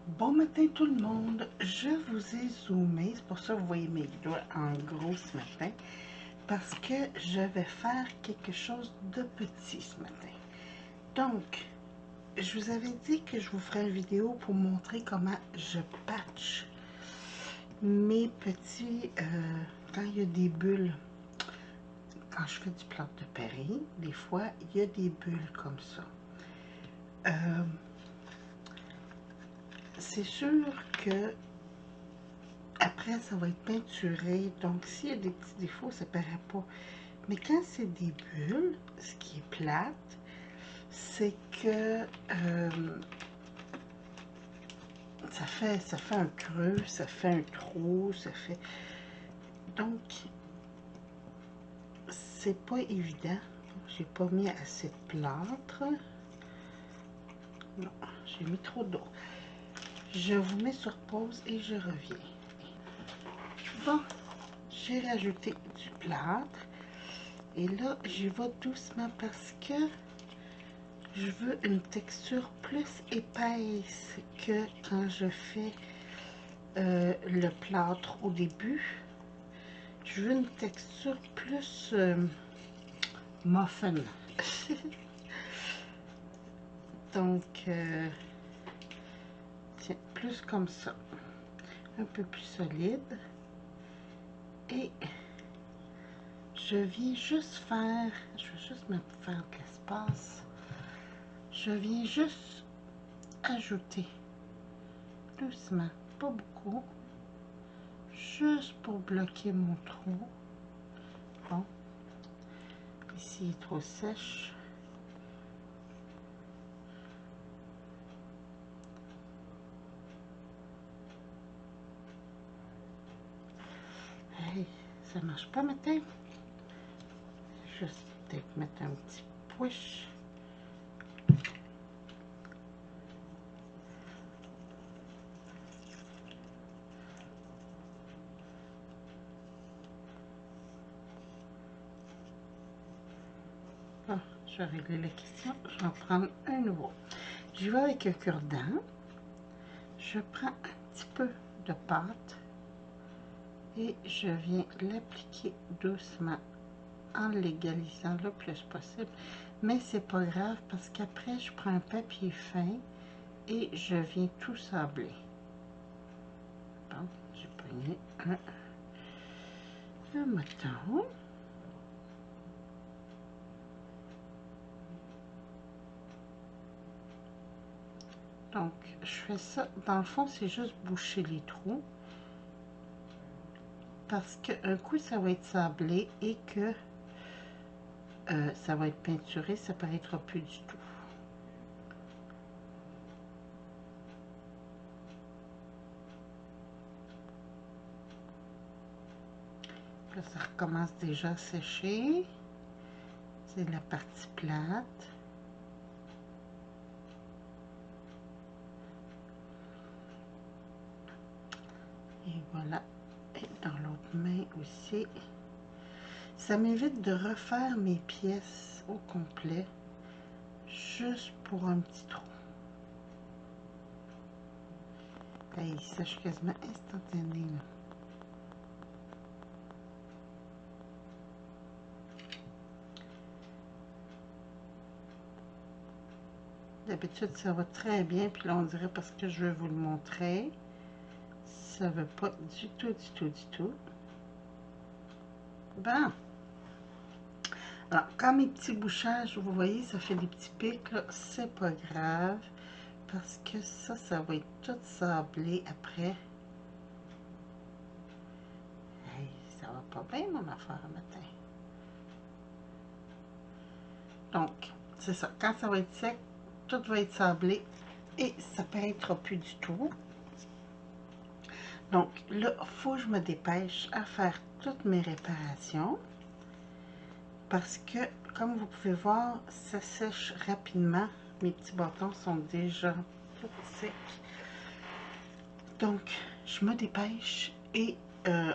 Bon matin tout le monde, je vous ai zoomé, c'est pour ça que vous voyez mes doigts en gros ce matin, parce que je vais faire quelque chose de petit ce matin. Donc, je vous avais dit que je vous ferais une vidéo pour montrer comment je patch mes petits, quand il y a des bulles, quand je fais du plâtre de Paris, des fois il y a des bulles comme ça. C'est sûr que après, ça va être peinturé, donc s'il y a des petits défauts, ça ne paraît pas. Mais quand c'est des bulles, ce qui est plate, c'est que ça fait un creux, ça fait un trou, ça fait... Donc, c'est pas évident. J'ai pas mis assez de plâtre. Non, j'ai mis trop d'eau. Je vous mets sur pause et je reviens. Bon, j'ai rajouté du plâtre. Et là, j'y vais doucement parce que je veux une texture plus épaisse que quand je fais le plâtre au début. Je veux une texture plus muffin. Donc, tiens, plus comme ça. Un peu plus solide. Et je viens juste faire, je vais juste me faire de l'espace. Je viens juste ajouter doucement, pas beaucoup, juste pour bloquer mon trou. Bon, ici il est trop sèche. Hey, ça marche pas matin. Juste peut-être mettre un petit push. Bon, je vais régler la question. Je vais en prendre un nouveau. Je vais avec un cure-dent. Je prends un petit peu de pâte et je viens l'appliquer doucement en l'égalisant le plus possible. Mais c'est pas grave parce qu'après, je prends un papier fin et je viens tout sabler. Bon, j'ai pogné un mouton. Donc, je fais ça. Dans le fond, c'est juste boucher les trous. Parce qu'un coup, ça va être sablé et que ça va être peinturé, ça paraîtra plus du tout. Là, ça recommence déjà à sécher. C'est la partie plate. Et voilà. Et dans l'autre main aussi. Ça m'évite de refaire mes pièces au complet. Juste pour un petit trou. Là, il sèche quasiment instantanément. D'habitude, ça va très bien. Puis là, on dirait parce que je veux vous le montrer. Ça veut pas du tout, du tout, du tout. Bon. Alors, quand mes petits bouchages, vous voyez, ça fait des petits pics, là, c'est pas grave. Parce que ça va être tout sablé après. Hey, ça va pas bien, mon affaire, matin. Donc, c'est ça. Quand ça va être sec, tout va être sablé et ça ne paraîtra plus du tout. Donc, là, il faut que je me dépêche à faire toutes mes réparations. Parce que, comme vous pouvez voir, ça sèche rapidement. Mes petits bâtons sont déjà tout secs. Donc, je me dépêche et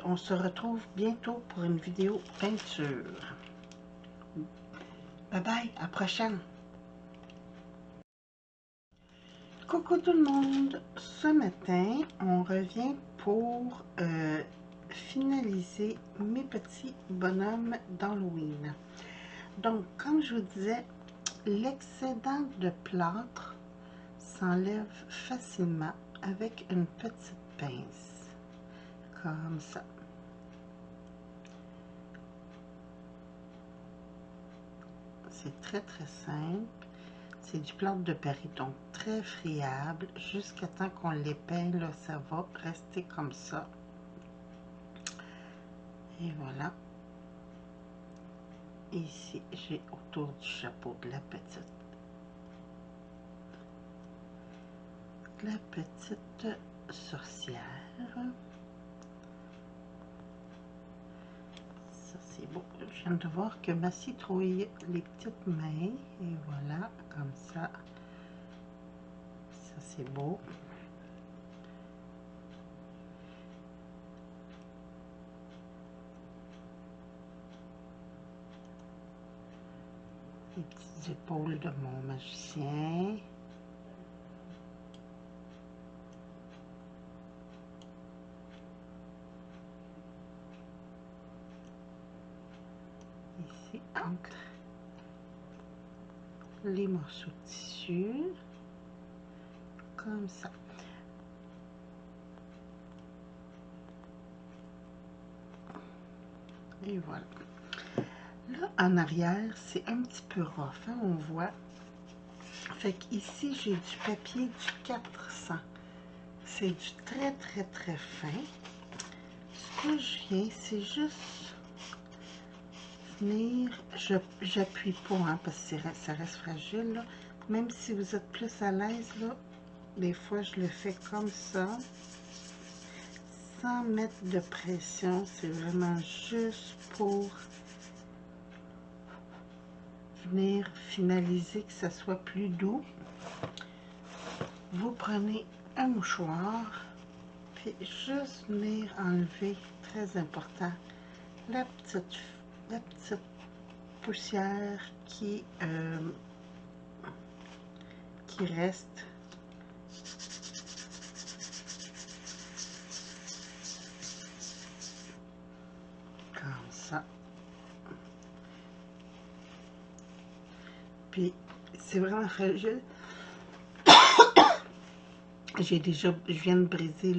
on se retrouve bientôt pour une vidéo peinture. Bye bye, à la prochaine! Coucou tout le monde, ce matin on revient pour finaliser mes petits bonhommes d'Halloween. Donc comme je vous disais, l'excédent de plâtre s'enlève facilement avec une petite pince, comme ça. C'est très simple. C'est du plâtre de Paris, donc très friable. Jusqu'à temps qu'on l'épeigne, là, ça va rester comme ça. Et voilà. Ici, j'ai autour du chapeau de la petite sorcière. Ça, c'est beau. Je viens de voir que ma citrouille les petites mains. Et voilà, comme ça. Ça, c'est beau. Les petites épaules de mon magicien. Ici, entre les morceaux de tissu, comme ça. Et voilà. Là, en arrière, c'est un petit peu rough, hein, on voit. Fait qu'ici, j'ai du papier du 400. C'est du très fin. Ce que je viens, c'est juste venir, j'appuie pas, hein, parce que ça reste fragile, là. Même si vous êtes plus à l'aise, là, des fois, je le fais comme ça, sans mettre de pression. C'est vraiment juste pour venir finaliser, que ça soit plus doux. Vous prenez un mouchoir, puis juste venir enlever, très important, la petite poussière qui reste. Comme ça. Puis c'est vraiment fragile. Je viens de briser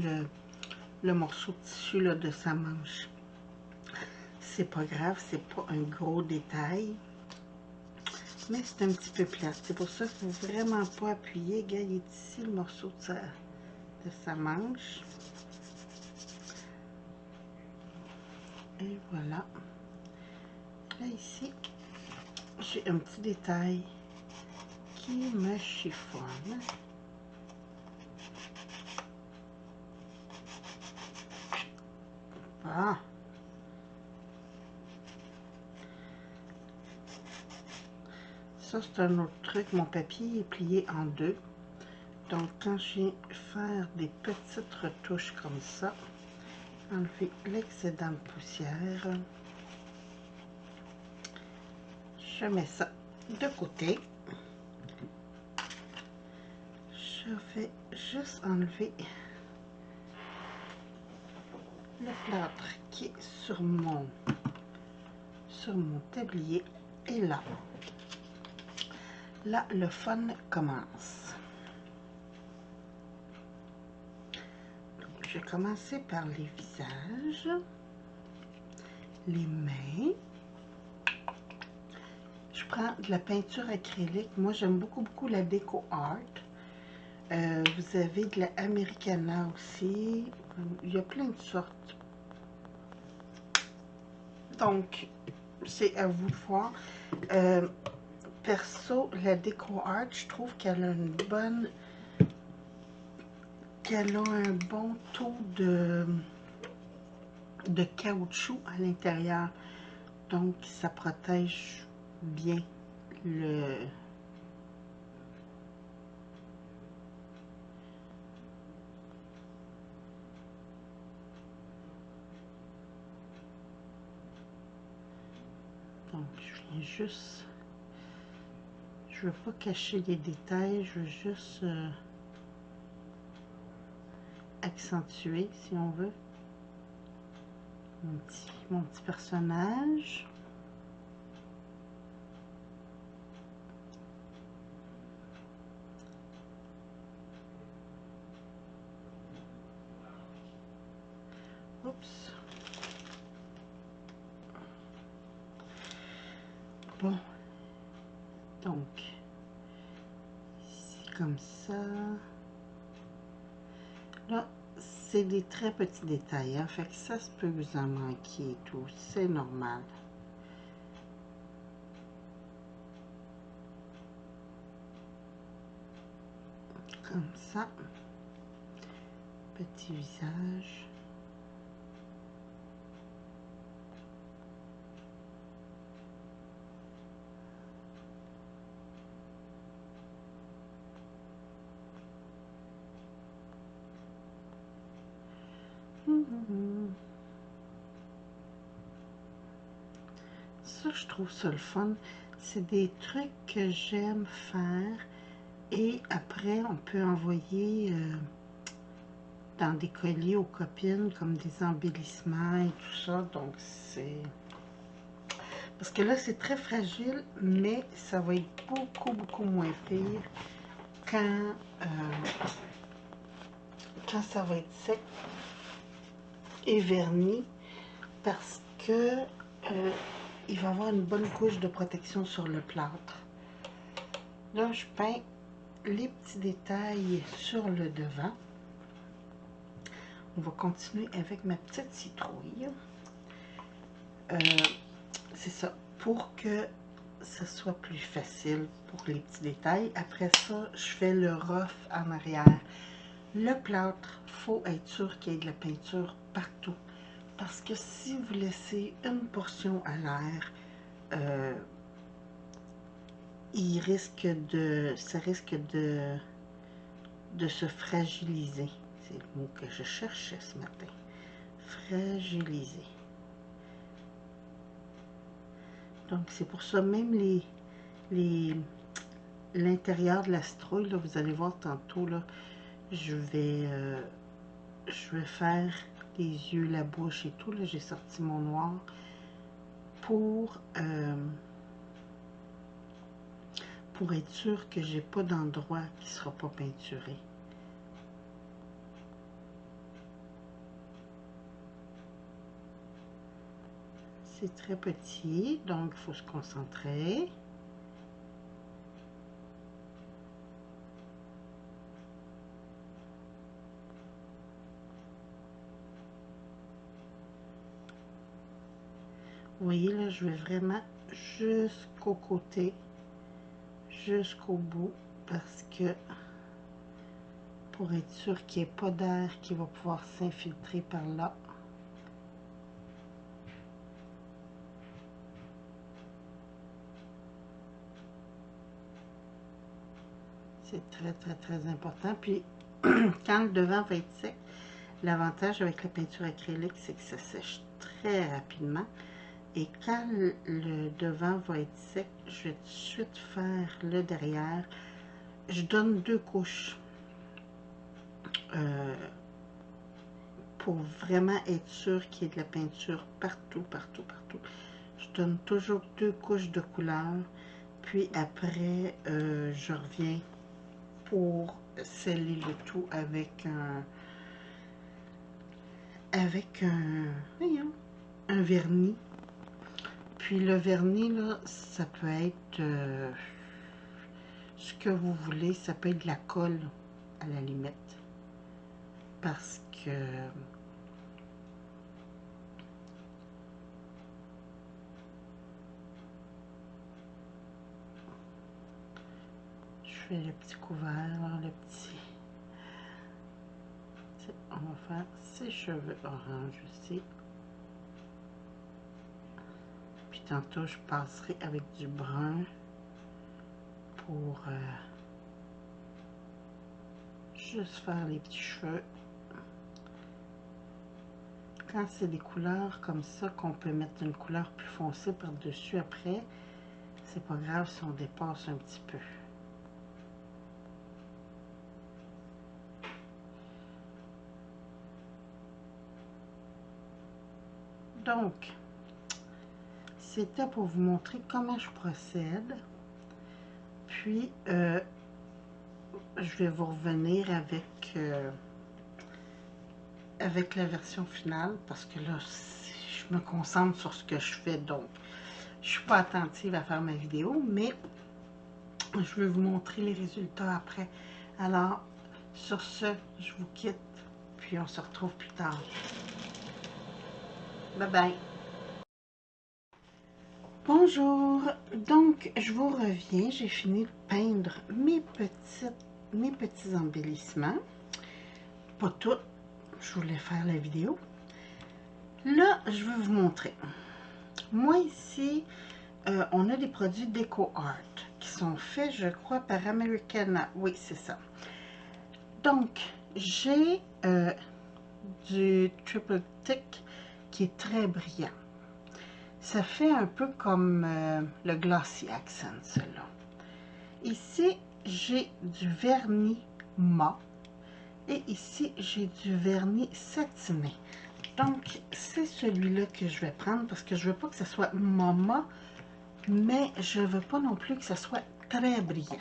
le morceau de tissu là, de sa manche. C'est pas grave, c'est pas un gros détail, mais c'est un petit peu plate. C'est pour ça qu'il ne faut vraiment pas appuyer. Regarde, il est ici le morceau de sa manche. Et voilà. Là ici, j'ai un petit détail qui me chiffonne. Ah. Ça, c'est un autre truc. Mon papier est plié en deux. Donc, quand je viens faire des petites retouches comme ça, enlever l'excédent de poussière, je mets ça de côté. Je vais juste enlever le plâtre qui est sur mon tablier. Et là, le fun commence. Donc, je vais commencer par les visages, les mains. Je prends de la peinture acrylique. Moi, j'aime beaucoup la Déco Art. Vous avez de la Americana aussi. Il y a plein de sortes. Donc, c'est à vous de voir. Perso, la Déco Art, je trouve qu'elle a un bon taux de caoutchouc à l'intérieur. Donc, ça protège bien le... Donc, je viens juste... Je veux pas cacher les détails, je veux juste accentuer, si on veut, mon petit personnage. Oups. Bon. Donc, ici comme ça. Là, c'est des très petits détails, hein, fait que ça se peut vous en manquer et tout, c'est normal. Comme ça. Petit visage. Ça, je trouve ça le fun. C'est des trucs que j'aime faire. Et après, on peut envoyer dans des colliers aux copines comme des embellissements et tout ça. Donc, c'est... Parce que là, c'est très fragile, mais ça va être beaucoup moins pire quand ça va être sec et verni. Parce que il va y avoir une bonne couche de protection sur le plâtre. Là, je peins les petits détails sur le devant. On va continuer avec ma petite citrouille. C'est ça, pour que ça soit plus facile pour les petits détails. Après ça, je fais le rough en arrière. Le plâtre, il faut être sûr qu'il y ait de la peinture partout. Parce que si vous laissez une portion à l'air, ça risque de se fragiliser. C'est le mot que je cherchais ce matin. Fragiliser. Donc, c'est pour ça, même l'intérieur de la citrouille, là, vous allez voir tantôt, là, je vais faire les yeux, la bouche et tout. Là, j'ai sorti mon noir pour être sûr que j'ai pas d'endroit qui sera pas peinturé. C'est très petit, donc il faut se concentrer. Vous voyez, là, je vais vraiment jusqu'au côté, jusqu'au bout, parce que pour être sûr qu'il n'y ait pas d'air qui va pouvoir s'infiltrer par là. C'est très important. Puis, quand le devant va être sec, l'avantage avec la peinture acrylique, c'est que ça sèche très rapidement. Et quand le devant va être sec, je vais tout de suite faire le derrière. Je donne 2 couches pour vraiment être sûr qu'il y ait de la peinture partout. Je donne toujours 2 couches de couleur. Puis après, je reviens pour sceller le tout avec un vernis. Puis le vernis, là, ça peut être ce que vous voulez. Ça peut être de la colle, à la limite. Parce que je fais le petit couvert, le petit... On va faire ses cheveux orange aussi. Puis tantôt, je passerai avec du brun pour juste faire les petits cheveux. Quand c'est des couleurs comme ça, qu'on peut mettre une couleur plus foncée par-dessus après, c'est pas grave si on dépasse un petit peu. Donc, c'était pour vous montrer comment je procède. Puis, je vais vous revenir avec la version finale parce que là, je me concentre sur ce que je fais. Donc, je ne suis pas attentive à faire ma vidéo, mais je vais vous montrer les résultats après. Alors, sur ce, je vous quitte, puis on se retrouve plus tard. Bye bye! Bonjour, donc je vous reviens, j'ai fini de peindre mes petits embellissements, pas tout, je voulais faire la vidéo. Là, je vais vous montrer. Moi ici, on a des produits Déco Art qui sont faits, je crois, par Americana, oui c'est ça. Donc, j'ai du Triple Thick qui est très brillant. Ça fait un peu comme le Glossy Accent, celui-là. Ici, j'ai du vernis mat et ici, j'ai du vernis satiné. Donc, c'est celui-là que je vais prendre parce que je veux pas que ce soit mat, mais je veux pas non plus que ce soit très brillant.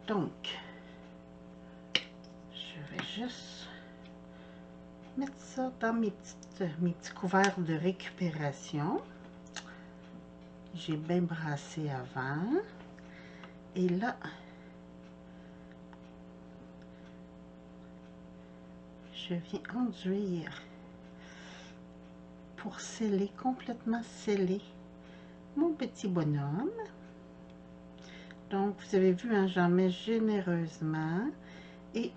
Donc, je vais juste mettre ça dans mes petits couverts de récupération. J'ai bien brassé avant. Et là, je viens enduire pour sceller, complètement sceller mon petit bonhomme. Donc, vous avez vu, hein, j'en mets généreusement. Et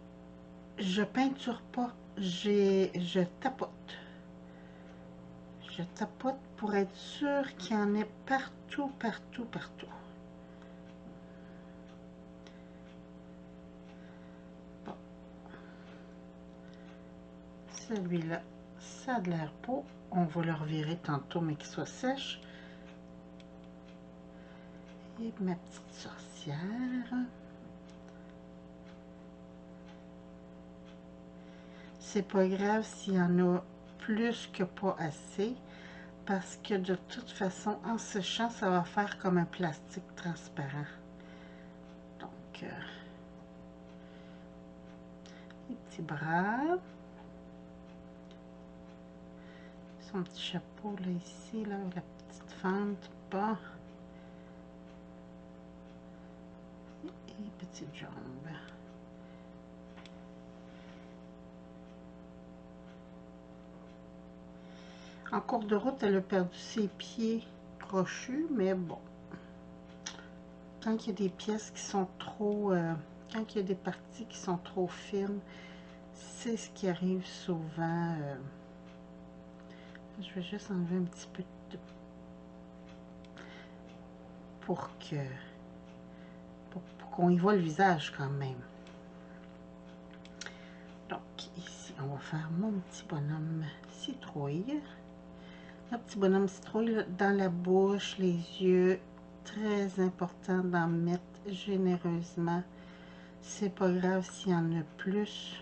je peinture pas, je tapote. Je tapote pour être sûr qu'il y en ait partout, partout, partout. Bon. Celui-là, ça a de l'air beau. On va le revirer tantôt, mais qu'il soit sèche. Et ma petite sorcière. C'est pas grave s'il y en a plus que pas assez. Parce que de toute façon, en séchant, ça va faire comme un plastique transparent. Donc, les petits bras. Son petit chapeau, là, ici, là, la petite fente, bas. Et les petites jambes. En cours de route, elle a perdu ses pieds crochus, mais bon. Quand il y a des pièces qui sont trop... quand il y a des parties qui sont trop fines, c'est ce qui arrive souvent. Je vais juste enlever un petit peu de... pour qu'on y voit le visage quand même. Donc, ici, on va faire mon petit bonhomme citrouille. Le petit bonhomme citrouille dans la bouche, les yeux. Très important d'en mettre généreusement. C'est pas grave s'il y en a plus.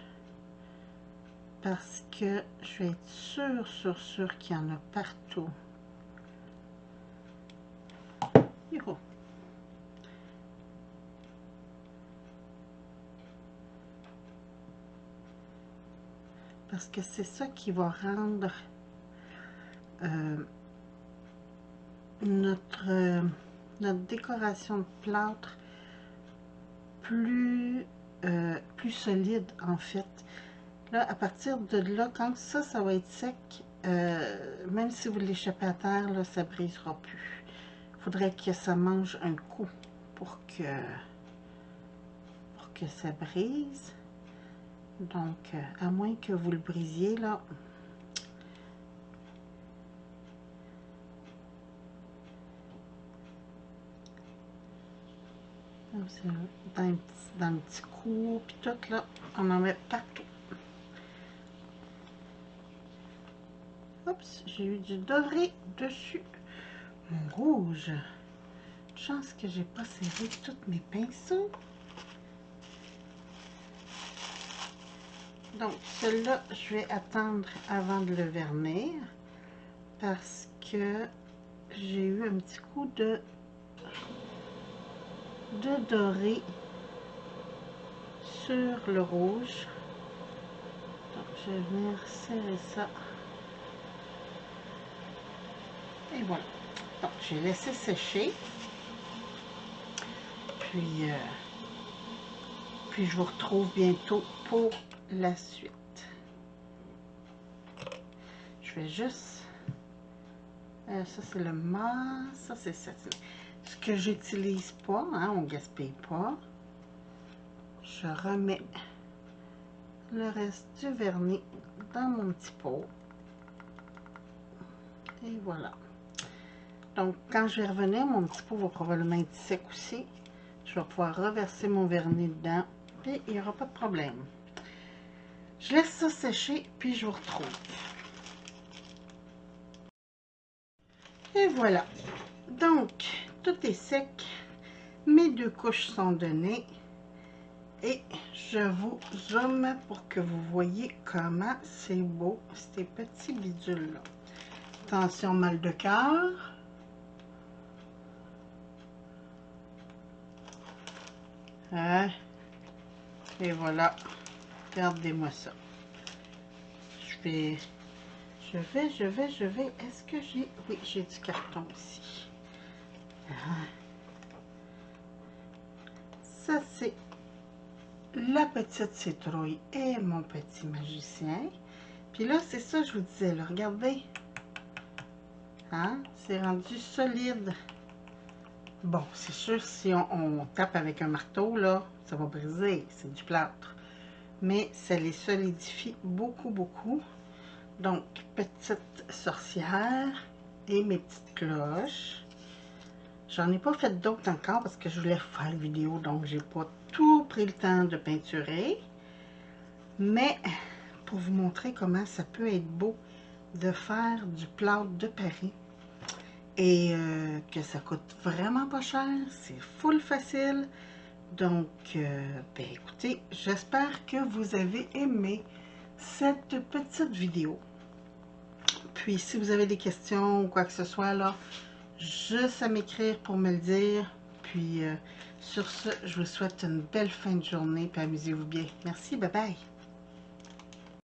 Parce que je vais être sûre qu'il y en a partout. Hiro. Parce que c'est ça qui va rendre notre décoration de plâtre plus solide en fait. Là, à partir de là, quand ça va être sec, même si vous l'échappez à terre, là, ça brisera plus. Il faudrait que ça mange un coup pour que ça brise. Donc, à moins que vous le brisiez, là. Dans le petit cou, puis tout, là, on en met partout. Oups, j'ai eu du doré dessus. Mon rouge. Chance que j'ai pas serré tous mes pinceaux. Donc, celui-là, je vais attendre avant de le vernir parce que j'ai eu un petit coup de doré sur le rouge. Donc, je vais venir serrer ça. Et voilà. Donc, j'ai laissé sécher. Puis je vous retrouve bientôt pour la suite. Je vais juste... ça, c'est le mat. Ça, c'est ça. Ce que j'utilise pas, hein, on gaspille pas. Je remets le reste du vernis dans mon petit pot. Et voilà. Donc, quand je vais revenir, mon petit pot va probablement être sec aussi. Je vais pouvoir reverser mon vernis dedans. Puis, il n'y aura pas de problème. Je laisse ça sécher, puis je vous retrouve. Et voilà. Donc, tout est sec. Mes 2 couches sont données. Et je vous zoome pour que vous voyez comment c'est beau, ces petits bidules-là. Attention, mal de cœur. Hein? Et voilà. Regardez-moi ça. Je vais. Est-ce que j'ai... Oui, j'ai du carton aussi. Ça, c'est la petite citrouille et mon petit magicien. Puis là, c'est ça, je vous disais, là, regardez. Hein? C'est rendu solide. Bon, c'est sûr, si on tape avec un marteau, là, ça va briser. C'est du plâtre. Mais ça les solidifie beaucoup, beaucoup. Donc, petite sorcière et mes petites cloches. J'en ai pas fait d'autres encore parce que je voulais faire la vidéo, donc j'ai pas tout pris le temps de peinturer. Mais pour vous montrer comment ça peut être beau de faire du plâtre de Paris et que ça coûte vraiment pas cher, c'est full facile. Donc, ben écoutez, j'espère que vous avez aimé cette petite vidéo. Puis, si vous avez des questions ou quoi que ce soit, là, juste à m'écrire pour me le dire. Puis, sur ce, je vous souhaite une belle fin de journée, puis amusez-vous bien. Merci, bye bye.